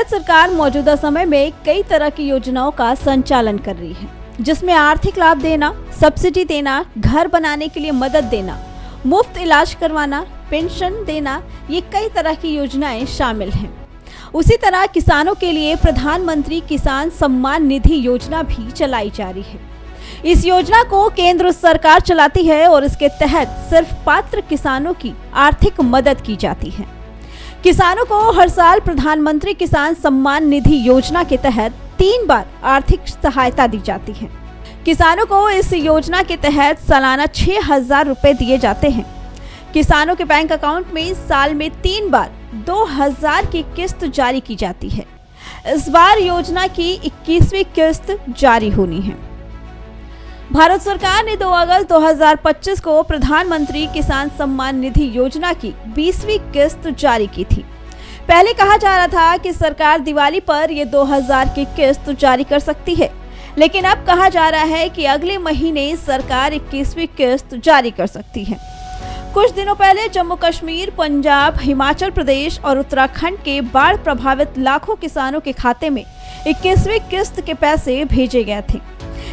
भारत सरकार मौजूदा समय में कई तरह की योजनाओं का संचालन कर रही है, जिसमें आर्थिक लाभ देना, सब्सिडी देना, घर बनाने के लिए मदद देना, मुफ्त इलाज करवाना, पेंशन देना, ये कई तरह की योजनाएं शामिल हैं। उसी तरह किसानों के लिए प्रधानमंत्री किसान सम्मान निधि योजना भी चलाई जा रही है। इस योजना को केंद्र सरकार चलाती है और इसके तहत सिर्फ पात्र किसानों की आर्थिक मदद की जाती है। किसानों को हर साल प्रधानमंत्री किसान सम्मान निधि योजना के तहत 3 बार आर्थिक सहायता दी जाती है। किसानों को इस योजना के तहत सालाना 6,000 रुपए दिए जाते हैं। किसानों के बैंक अकाउंट में साल में 3 बार 2,000 की किस्त जारी की जाती है। इस बार योजना की 21वीं किस्त जारी होनी है। भारत सरकार ने 2 अगस्त 2025 को प्रधानमंत्री किसान सम्मान निधि योजना की 20वीं किस्त जारी की थी। पहले कहा जा रहा था कि सरकार दिवाली पर ये 2,000 की किस्त जारी कर सकती है, लेकिन अब कहा जा रहा है कि अगले महीने सरकार 21वीं किस्त जारी कर सकती है। कुछ दिनों पहले जम्मू कश्मीर, पंजाब, हिमाचल प्रदेश और उत्तराखंड के बाढ़ प्रभावित लाखों किसानों के खाते में 21वीं किस्त के पैसे भेजे गए थे,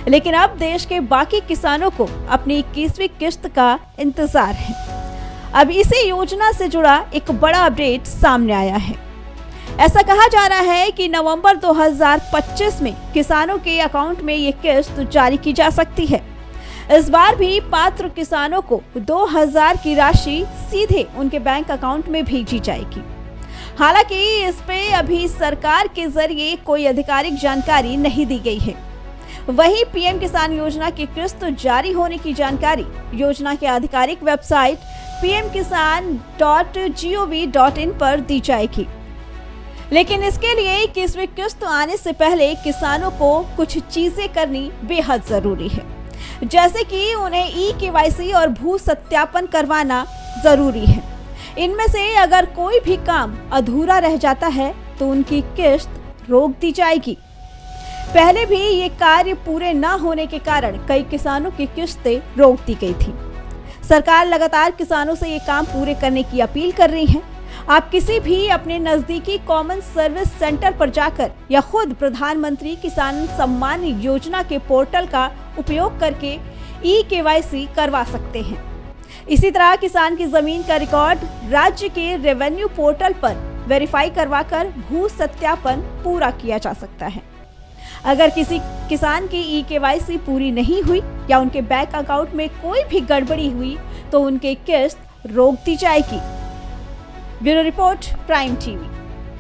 लेकिन अब देश के बाकी किसानों को अपनी 21वीं किस्त का इंतजार है। अब इसी योजना से जुड़ा एक बड़ा अपडेट सामने आया है। ऐसा कहा जा रहा है कि नवंबर 2025 में किसानों के अकाउंट में ये किस्त जारी की जा सकती है। इस बार भी पात्र किसानों को 2,000 की राशि सीधे उनके बैंक अकाउंट में भेजी जाएगी। हालांकि इस पे अभी सरकार के जरिए कोई आधिकारिक जानकारी नहीं दी गई है। वहीं पीएम किसान योजना की किस्त जारी होने की जानकारी योजना के आधिकारिक वेबसाइट pmkisan.gov.in पर दी जाएगी। लेकिन इसके लिए 21वीं किस्त आने से पहले किसानों को कुछ चीजें करनी बेहद जरूरी है, जैसे कि उन्हें ई-केवाईसी और भू सत्यापन करवाना जरूरी है। इनमें से अगर कोई भी काम अधूरा रह जाता है तो उनकी किस्त रोक दी जाएगी। पहले भी ये कार्य पूरे न होने के कारण कई किसानों की किस्तें रोक दी गई थी। सरकार लगातार किसानों से ये काम पूरे करने की अपील कर रही है। आप किसी भी अपने नजदीकी कॉमन सर्विस सेंटर पर जाकर या खुद प्रधानमंत्री किसान सम्मान योजना के पोर्टल का उपयोग करके ई-केवाईसी करवा सकते हैं। इसी तरह किसान की जमीन का रिकॉर्ड राज्य के रेवेन्यू पोर्टल पर वेरीफाई करवाकर भू सत्यापन पूरा किया जा सकता है। अगर किसी किसान की ई-केवाईसी पूरी नहीं हुई या उनके बैंक अकाउंट में कोई भी गड़बड़ी हुई तो उनकी किस्त रोक दी जाएगी। Bureau report, prime TV.